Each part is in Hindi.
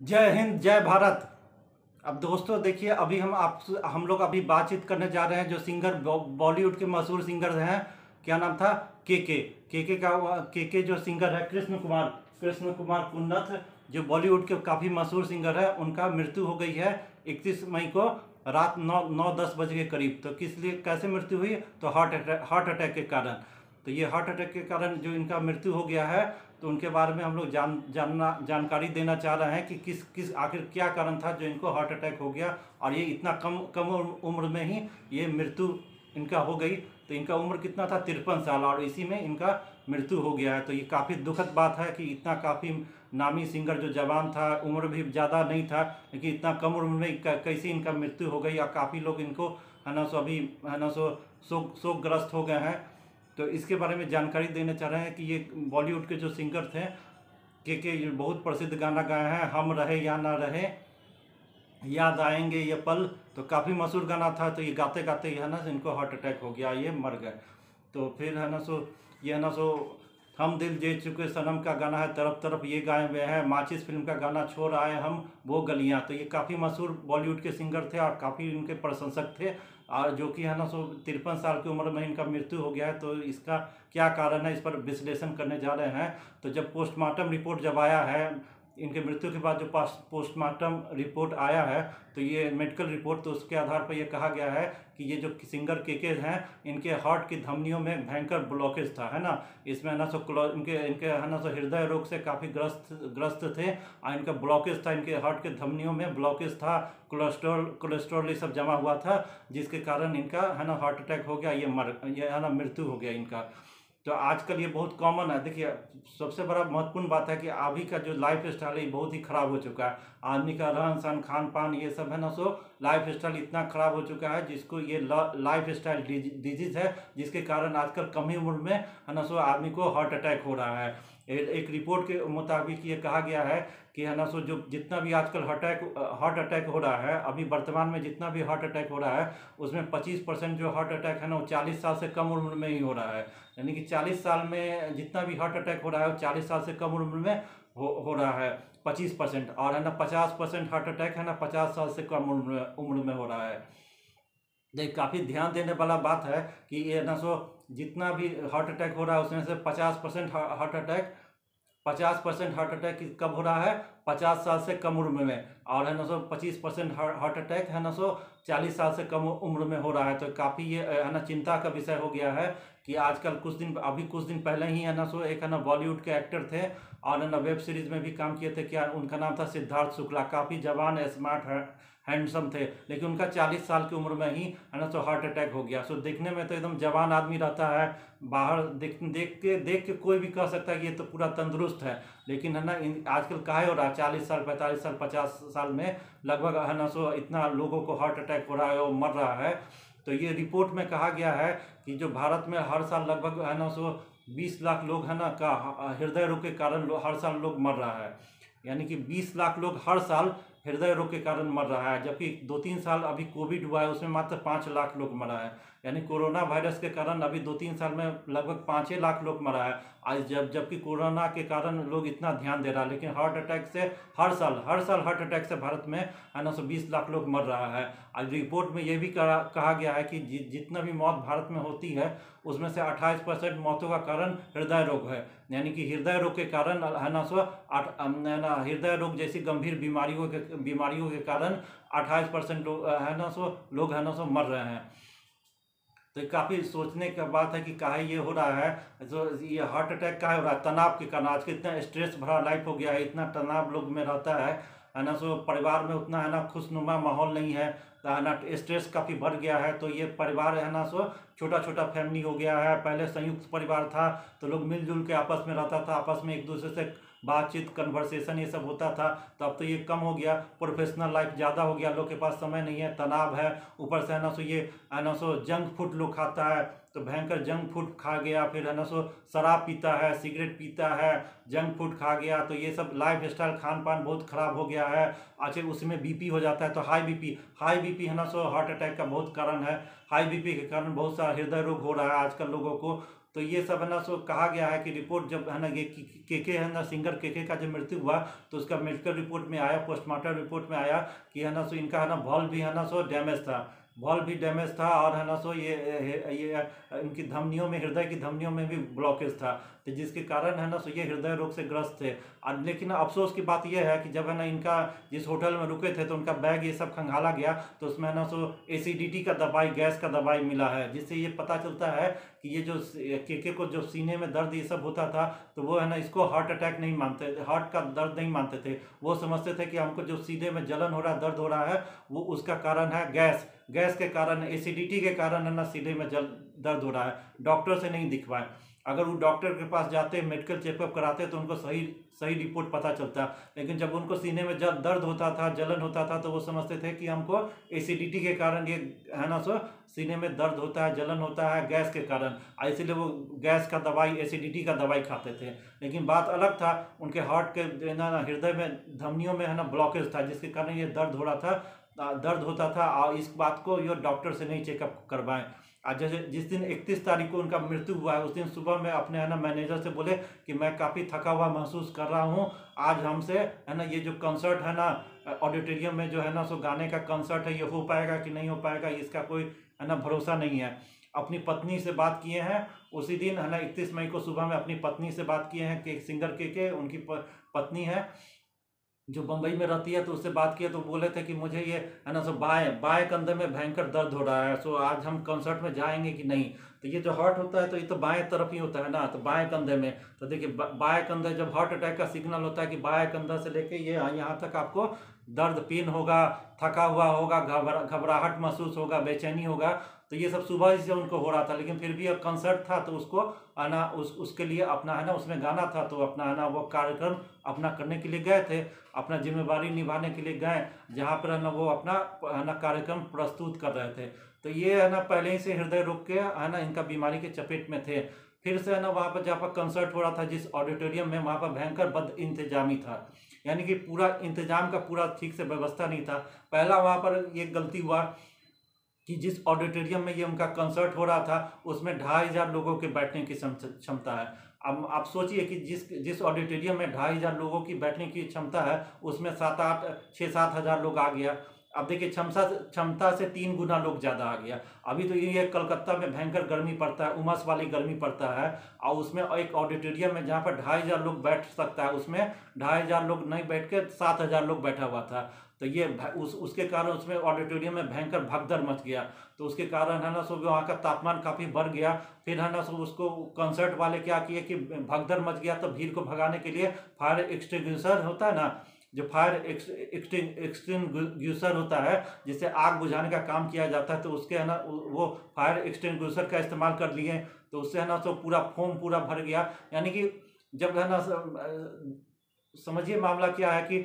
जय हिंद जय भारत। अब दोस्तों देखिए, अभी हम लोग अभी बातचीत करने जा रहे हैं जो सिंगर बॉलीवुड के मशहूर सिंगर हैं। क्या नाम था? के जो सिंगर है कृष्ण कुमार पुन्नथ, जो बॉलीवुड के काफ़ी मशहूर सिंगर है, उनका मृत्यु हो गई है 31 मई को रात 9-10 बजे के करीब। तो किस लिए कैसे मृत्यु हुई? तो हार्ट अटैक के कारण। तो ये हार्ट अटैक के कारण जो इनका मृत्यु हो गया है, तो उनके बारे में हम लोग जानकारी देना चाह रहे हैं कि किस आखिर क्या कारण था जो इनको हार्ट अटैक हो गया और ये इतना कम कम उम्र में ही ये मृत्यु इनका हो गई। तो इनका उम्र कितना था? 53 साल, और इसी में इनका मृत्यु हो गया है। तो ये काफ़ी दुखद बात है कि इतना काफ़ी नामी सिंगर जो जवान था, उम्र भी ज़्यादा नहीं था, लेकिन इतना कम उम्र में कैसे इनका मृत्यु हो गई। और काफ़ी लोग इनको है ना सो अभी है ना सो शोकग्रस्त हो गए हैं। तो इसके बारे में जानकारी देना चाह रहे हैं कि ये बॉलीवुड के जो सिंगर थे के बहुत प्रसिद्ध गाना गाए हैं, हम रहे या ना रहे, याद आएंगे ये पल। तो काफ़ी मशहूर गाना था। तो ये गाते गाते है ना इनको हार्ट अटैक हो गया, ये मर गए। तो फिर है ना सो ये है ना सो हम दिल दे चुके सनम का गाना है, तरफ तरफ ये गाए हुए हैं। माचिस फिल्म का गाना छोड़ आए हम वो गलियां। तो ये काफ़ी मशहूर बॉलीवुड के सिंगर थे और काफ़ी इनके प्रशंसक थे, और जो कि है ना सो 53 साल की उम्र में इनका मृत्यु हो गया है। तो इसका क्या कारण है, इस पर विश्लेषण करने जा रहे हैं। तो जब पोस्टमार्टम रिपोर्ट जब आया है इनके मृत्यु के बाद, जो पोस्टमार्टम रिपोर्ट आया है, तो ये मेडिकल रिपोर्ट, तो उसके आधार पर यह कहा गया है कि ये जो सिंगर के हैं, इनके हार्ट की धमनियों में भयंकर ब्लॉकेज था, है ना। इसमें है ना सो इनके इनके है ना सो हृदय रोग से काफ़ी ग्रस्त थे, और इनका ब्लॉकेज था, इनके हार्ट के धमनियों में ब्लॉकेज था। कोलेस्ट्रॉल ये सब जमा हुआ था, जिसके कारण इनका है ना हार्ट अटैक हो गया, ये है ना मृत्यु हो गया इनका। तो आजकल ये बहुत कॉमन है। देखिए, सबसे बड़ा महत्वपूर्ण बात है कि अभी का जो लाइफ स्टाइल है बहुत ही ख़राब हो चुका है। आदमी का रहन सहन खान पान ये सब है ना सो लाइफ स्टाइल इतना ख़राब हो चुका है, जिसको ये लाइफ स्टाइल डिजीज़ है, जिसके कारण आजकल कम ही उम्र में है ना सो आदमी को हार्ट अटैक हो रहा है। एक रिपोर्ट के मुताबिक ये कहा गया है कि है ना सो जो जितना भी आजकल हार्ट अटैक हो रहा है, अभी वर्तमान में जितना भी हार्ट अटैक हो रहा है, उसमें 25% जो हार्ट अटैक है ना वो 40 साल से कम उम्र में ही हो रहा है। यानी कि 40 साल में जितना भी हार्ट अटैक हो रहा है वो 40 साल से कम उम्र में हो रहा है 25%। और है ना 50% हार्ट अटैक है ना 50 साल से कम उम्र में हो रहा है। देख, काफ़ी ध्यान देने वाला बात है कि ये ना सो जितना भी हार्ट अटैक हो रहा है उसमें से 50% हार्ट अटैक कब हो रहा है? 50 साल से कम उम्र में। और है ना सो 25% हार्ट अटैक है ना सो 40 साल से कम उम्र में हो रहा है। तो काफ़ी ये है ना चिंता का विषय हो गया है कि आजकल कुछ दिन पहले ही है ना सो एक है ना बॉलीवुड के एक्टर थे, और है ना वेब सीरीज में भी काम किए थे। क्या उनका नाम था? सिद्धार्थ शुक्ला। काफ़ी जवान स्मार्ट हैंडसम थे, लेकिन उनका 40 साल की उम्र में ही है ना सो हार्ट अटैक हो गया। सो देखने में तो एकदम जवान आदमी रहता है, बाहर देख के कोई भी कह सकता है कि ये तो पूरा तंदुरुस्त है, लेकिन है ना आजकल काहे हो रहा है 40 साल 45 साल 50 साल में लगभग है ना सो इतना लोगों को हार्ट अटैक हो रहा है और मर रहा है। तो ये रिपोर्ट में कहा गया है कि जो भारत में हर साल लगभग है ना सो 20 लाख लोग है ना का हृदय रोग के कारण हर साल लोग मर रहा है। यानी कि 20 लाख लोग हर साल हृदय रोग के कारण मर रहा है, जबकि 2-3 साल अभी कोविड हुआ है उसमें मात्र 5 लाख लोग मरा है। यानी कोरोना वायरस के कारण अभी 2-3 साल में लगभग 5 लाख लोग मरा है। आज जबकि कोरोना के कारण लोग इतना ध्यान दे रहा है, लेकिन हार्ट अटैक से हर साल हार्ट अटैक से भारत में है ना 120 लाख लोग मर रहा है। आज रिपोर्ट में ये भी कहा गया है कि जितना भी मौत भारत में होती है उसमें से 28% मौतों का कारण हृदय रोग है। यानी कि हृदय रोग के कारण है ना सो हृदय रोग जैसी गंभीर बीमारियों के कारण 28% लोग है ना सो मर रहे हैं। तो काफ़ी सोचने का बात है कि काहे ये हो रहा है। तो ये हार्ट अटैक काहे हो रहा है? तनाव के कारण। आज के इतना स्ट्रेस भरा लाइफ हो गया है, इतना तनाव लोग में रहता है ना सो परिवार में उतना है ना खुशनुमा माहौल नहीं है ना, स्ट्रेस काफ़ी बढ़ गया है। तो ये परिवार है ना सो छोटा छोटा फैमिली हो गया है। पहले संयुक्त परिवार था तो लोग मिलजुल के आपस में रहता था, आपस में एक दूसरे से बातचीत कन्वर्सेशन ये सब होता था। तो अब तो ये कम हो गया, प्रोफेशनल लाइफ ज़्यादा हो गया, लोग के पास समय नहीं है, तनाव है। ऊपर से है ना सो ये है ना सो जंक फूड लोग खाता है, तो भयंकर जंक फूड खा गया। फिर है ना सो शराब पीता है, सिगरेट पीता है, जंक फूड खा गया। तो ये सब लाइफ स्टाइल खान पान बहुत ख़राब हो गया है। अच्छा, उसमें बीपी हो जाता है, तो हाई बीपी है ना सो हार्ट अटैक का बहुत कारण है। हाई बीपी के कारण बहुत सारा हृदय रोग हो रहा है आजकल लोगों को। तो ये सब है ना सो कहा गया है कि रिपोर्ट जब है ना ये के है ना सिंगर के का जब मृत्यु हुआ तो उसका मेडिकल रिपोर्ट में आया, पोस्टमार्टम रिपोर्ट में आया कि है ना सो इनका है ना वॉल्व भी है ना सो डैमेज था, वॉल्व भी डैमेज था, और है ना सो ये इनकी धमनियों में, हृदय की धमनियों में भी ब्लॉकेज था, तो जिसके कारण है ना सो ये हृदय रोग से ग्रस्त थे। लेकिन अफसोस की बात यह है कि जब है ना इनका जिस होटल में रुके थे तो उनका बैग ये सब खंगाला गया, तो उसमें है ना सो एसिडिटी का दवाई, गैस का दवाई मिला है, जिससे ये पता चलता है कि ये जो के को जो सीने में दर्द ये सब होता था तो वो है ना इसको हार्ट अटैक नहीं मानते, हार्ट का दर्द नहीं मानते थे, वो समझते थे कि हमको जो सीने में जलन हो रहा है, दर्द हो रहा है, वो उसका कारण है गैस, गैस के कारण, एसिडिटी के कारण है ना सीने में दर्द हो रहा है, डॉक्टर से नहीं दिखवाएं। अगर वो डॉक्टर के पास जाते, मेडिकल चेकअप कराते तो उनको सही सही रिपोर्ट पता चलता, लेकिन जब उनको सीने में जब दर्द होता था, जलन होता था, तो वो समझते थे कि हमको एसिडिटी के कारण ये है ना सो सीने में दर्द होता है, जलन होता है गैस के कारण, इसीलिए वो गैस का दवाई, एसिडिटी का दवाई खाते थे। लेकिन बात अलग था, उनके हार्ट के ना हृदय में, धमनियों में है ना ब्लॉकेज था, जिसके कारण ये दर्द हो रहा था, दर्द होता था, और इस बात को ये डॉक्टर से नहीं चेकअप करवाएं। आज जैसे जिस दिन 31 तारीख को उनका मृत्यु हुआ है, उस दिन सुबह में अपने है ना मैनेजर से बोले कि मैं काफ़ी थका हुआ महसूस कर रहा हूँ, आज हमसे है ना ये जो कंसर्ट है ना ऑडिटोरियम में जो है ना सो गाने का कंसर्ट है, ये हो पाएगा कि नहीं हो पाएगा, इसका कोई है ना भरोसा नहीं है। अपनी पत्नी से बात किए हैं उसी दिन है ना 31 मई को सुबह में अपनी पत्नी से बात किए हैं कि सिंगर के उनकी पत्नी है जो बम्बई में रहती है, तो उससे बात किया तो बोले थे कि मुझे ये है ना सो बाएं कंधे में भयंकर दर्द हो रहा है, सो आज हम कंसर्ट में जाएंगे कि नहीं। तो ये जो हार्ट होता है तो ये तो बाएं तरफ ही होता है ना, तो बाएं कंधे में, तो देखिए बाएं कंधे जब हार्ट अटैक का सिग्नल होता है कि बाएं कंधा से लेके ये यहाँ तक आपको दर्द, पेन होगा, थका हुआ होगा, घबराहट महसूस होगा, बेचैनी होगा, तो ये सब सुबह से उनको हो रहा था। लेकिन फिर भी अब कंसर्ट था तो उसको आना उसके लिए अपना है ना उसमें गाना था, तो अपना है ना वो कार्यक्रम अपना करने के लिए गए थे, अपना जिम्मेवारी निभाने के लिए गए, जहाँ पर है ना वो अपना है ना कार्यक्रम प्रस्तुत कर रहे थे। तो ये है ना पहले ही से हृदय रोग के है ना इनका बीमारी के चपेट में थे। फिर से है ना वहाँ पर जहाँ पर कंसर्ट हो रहा था जिस ऑडिटोरियम में, वहाँ पर भयंकर बद इंतजामी था, यानी कि पूरा इंतजाम का पूरा ठीक से व्यवस्था नहीं था। पहला वहाँ पर ये गलती हुआ कि जिस ऑडिटोरियम में ये उनका कंसर्ट हो रहा था उसमें 2500 लोगों के बैठने की क्षमता है। अब आप सोचिए कि जिस ऑडिटोरियम में 2500 लोगों की बैठने की क्षमता है उसमें 6-7 हज़ार लोग आ गया। अब देखिए क्षमता से 3 गुना लोग ज़्यादा आ गया। अभी तो ये कलकत्ता में भयंकर गर्मी पड़ता है, उमस वाली गर्मी पड़ता है, और उसमें एक ऑडिटोरियम में जहाँ पर 2500 लोग बैठ सकता है उसमें 2500 लोग नहीं बैठ के 7000 लोग बैठा हुआ था। तो ये उसके कारण उसमें ऑडिटोरियम में भयंकर भगदड़ मच गया। तो उसके कारण है ना सो वहाँ का तापमान काफ़ी बढ़ गया। फिर है ना सो उसको कंसर्ट वाले क्या किए कि भगदड़ मच गया तो भीड़ को भगाने के लिए फायर एक्सटिंग्विशर होता है ना, जो फायर एक्सटिंग्विशर होता है जिससे आग बुझाने का काम किया जाता है, तो उसके है ना वो फायर एक्सटिंग्विशर का इस्तेमाल कर लिए, तो उससे है ना सो पूरा फोम पूरा भर गया। यानी कि जब है ना समझिए मामला क्या है कि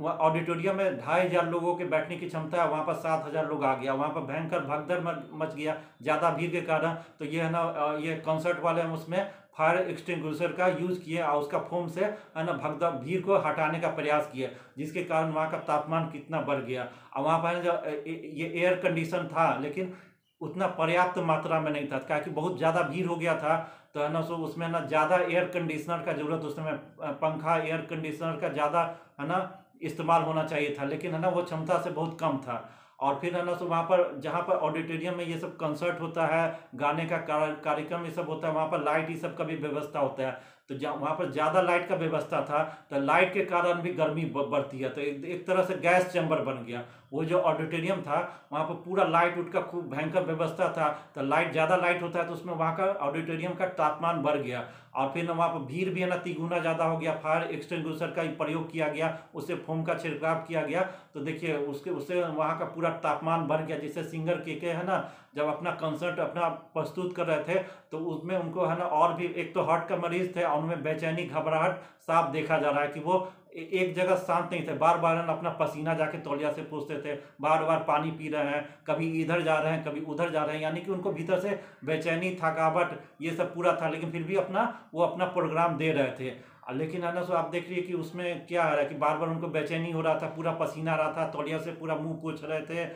ऑडिटोरियम में 2500 लोगों के बैठने की क्षमता है, वहाँ पर 7000 लोग आ गया, वहाँ पर भयंकर भगदड़ मच गया ज़्यादा भीड़ के कारण। तो ये है ना ये कंसर्ट वाले हम उसमें फायर एक्सटिंग्विशर का यूज़ किए और उसका फोम से है ना भगदड़ भीड़ को हटाने का प्रयास किया, जिसके कारण वहाँ का तापमान कितना बढ़ गया। और वहाँ पर जो ये एयर कंडीशन था लेकिन उतना पर्याप्त मात्रा में नहीं था, क्योंकि बहुत ज़्यादा भीड़ हो गया था, तो है ना सो उसमें ना ज़्यादा एयर कंडीशनर का जरूरत, उसमें पंखा एयर कंडीशनर का ज़्यादा है ना इस्तेमाल होना चाहिए था, लेकिन है ना वो क्षमता से बहुत कम था। और फिर है ना सो वहाँ पर जहाँ पर ऑडिटोरियम में ये सब कंसर्ट होता है, गाने का कार्यक्रम ये सब होता है, वहाँ पर लाइट ये सब का भी व्यवस्था होता है, तो वहाँ पर ज़्यादा लाइट का व्यवस्था था, तो लाइट के कारण भी गर्मी बढ़ती है, तो एक तरह से गैस चैम्बर बन गया। वो जो ऑडिटोरियम था वहाँ पर पूरा लाइट उठ का खूब भयंकर व्यवस्था था, तो लाइट ज़्यादा लाइट होता है तो उसमें वहाँ का ऑडिटोरियम का तापमान बढ़ गया। और फिर वहाँ पर भीड़ भी है ना 3 गुना ज़्यादा हो गया। फायर एक्सटिंग्विशर का प्रयोग किया गया, उससे फोम का छिड़काव किया गया, तो देखिए उससे वहाँ का पूरा तापमान बढ़ गया, जिससे सिंगर के है ना जब अपना कंसर्ट अपना प्रस्तुत कर रहे थे तो उसमें उनको है ना और भी, एक तो हार्ट का मरीज थे और उनमें बेचैनी घबराहट साफ देखा जा रहा है कि वो एक जगह शांत नहीं थे, बार बार अपना पसीना जाके तौलिया से पूछते थे, बार बार पानी पी रहे हैं, कभी इधर जा रहे हैं कभी उधर जा रहे हैं, यानी कि उनको भीतर से बेचैनी थकावट ये सब पूरा था, लेकिन फिर भी वो अपना प्रोग्राम दे रहे थे। लेकिन है ना सो आप देख रही कि उसमें क्या है कि बार बार उनको बेचैनी हो रहा था, पूरा पसीना आ रहा था, तौलिया से पूरा मुंह पोंछ रहे थे,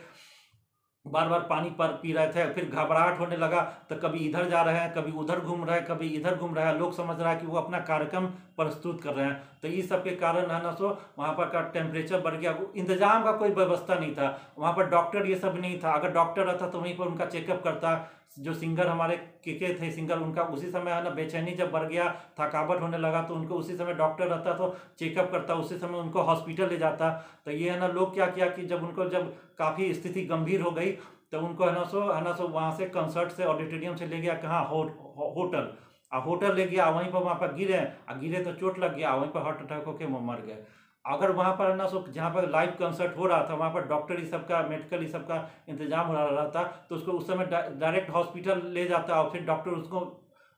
बार बार पानी पर पी रहे थे, फिर घबराहट होने लगा तो कभी इधर जा रहे हैं, कभी उधर घूम रहे हैं, कभी इधर घूम रहे हैं, लोग समझ रहा है कि वो अपना कार्यक्रम प्रस्तुत कर रहे हैं। तो ये सब के कारण है ना सो वहाँ पर का टेम्परेचर बढ़ गया, इंतजाम का कोई व्यवस्था नहीं था वहाँ पर, डॉक्टर ये सब नहीं था। अगर डॉक्टर रहता तो वहीं पर उनका चेकअप करता। जो सिंगर हमारे के थे सिंगर, उनका उसी समय है ना बेचैनी जब बढ़ गया, थकावट होने लगा, तो उनको उसी समय डॉक्टर रहता तो चेकअप करता, उसी समय उनको हॉस्पिटल ले जाता। तो ये है ना लोग क्या किया कि जब उनको जब काफ़ी स्थिति गंभीर हो गई तो उनको है ना सो वहाँ से कंसर्ट से ऑडिटोरियम से ले गया कहाँ होटल। होटल ले गया, वहाँ पर गिरे तो चोट लग गया, वहीं पर हार्ट अटैक होकर वो मर गए। अगर वहाँ पर ना सो जहाँ पर लाइव कंसर्ट हो रहा था वहाँ पर डॉक्टर ही सबका मेडिकल ही सबका इंतजाम हो रहा था, तो उसको उस समय डायरेक्ट हॉस्पिटल ले जाता और फिर डॉक्टर उसको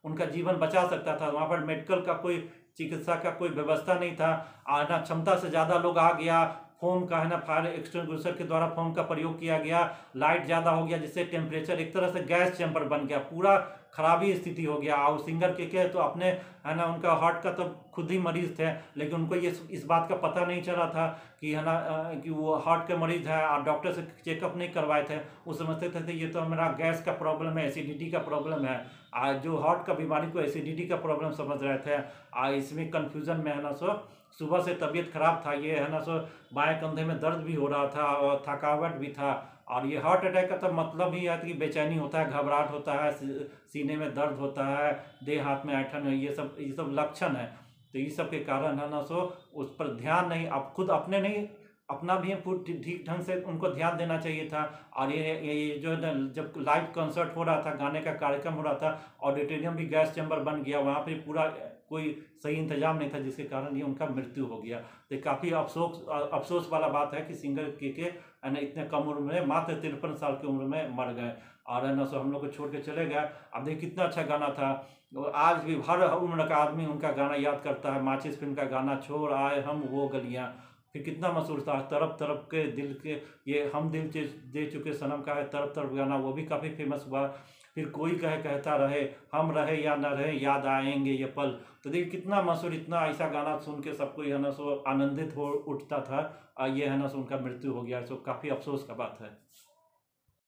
उनका जीवन बचा सकता था। वहाँ पर मेडिकल का कोई चिकित्सा का कोई व्यवस्था नहीं था, आना क्षमता से ज़्यादा लोग आ गया, फोम का है ना फायर एक्सटिंग्विशर के द्वारा फोम का प्रयोग किया गया, लाइट ज़्यादा हो गया जिससे टेम्परेचर एक तरह से गैस चैम्बर बन गया, पूरा खराबी स्थिति हो गया। और सिंगर के तो अपने है ना उनका हार्ट का तो खुद ही मरीज थे, लेकिन उनको ये इस बात का पता नहीं चला था कि है ना कि वो हार्ट के मरीज है, और डॉक्टर से चेकअप नहीं करवाए थे। वो समझते थे ये तो मेरा गैस का प्रॉब्लम है, एसिडिटी का प्रॉब्लम है। आज जो हार्ट का बीमारी को एसिडिटी का प्रॉब्लम समझ रहे थे। इसमें कन्फ्यूजन में है ना सो सुबह से तबीयत खराब था, ये है ना सो बाएं कंधे में दर्द भी हो रहा था और थकावट भी था। और ये हार्ट अटैक का तो मतलब ही है कि बेचैनी होता है, घबराहट होता है, सीने में दर्द होता है, देह हाथ में ऐंठन है, ये सब लक्षण है। तो ये सब के कारण है ना सो उस पर ध्यान नहीं, अब खुद अपने नहीं, अपना भी ठीक ढंग से उनको ध्यान देना चाहिए था। और ये जो है ना जब लाइव कंसर्ट हो रहा था, गाने का कार्यक्रम हो रहा था, ऑडिटोरियम भी गैस चैम्बर बन गया, वहाँ पे पूरा कोई सही इंतजाम नहीं था, जिसके कारण ये उनका मृत्यु हो गया। तो काफ़ी अफसोस वाला बात है कि सिंगर के है ना इतने कम उम्र में, मात्र 53 साल की उम्र में मर गए, और है ना सो हम लोग को छोड़ के चले गए। अब देखिए कितना अच्छा गाना था, और आज भी हर उम्र का आदमी उनका गाना याद करता है। माचिस फिल्म का गाना, छोड़ आए हम वो गलियाँ, फिर कितना मशहूर था, तरफ तरफ के दिल के, ये हम दिल दे चुके सनम का है तरफ तरफ गाना, वो भी काफ़ी फेमस हुआ। फिर कोई कहे कहता रहे, हम रहे या न रहे, याद आएंगे ये पल। तो देखिए कितना मशहूर, इतना ऐसा गाना सुन के सबको है ना सो आनंदित हो उठता था। ये है ना सो उनका मृत्यु हो गया, सो काफ़ी अफसोस का बात है।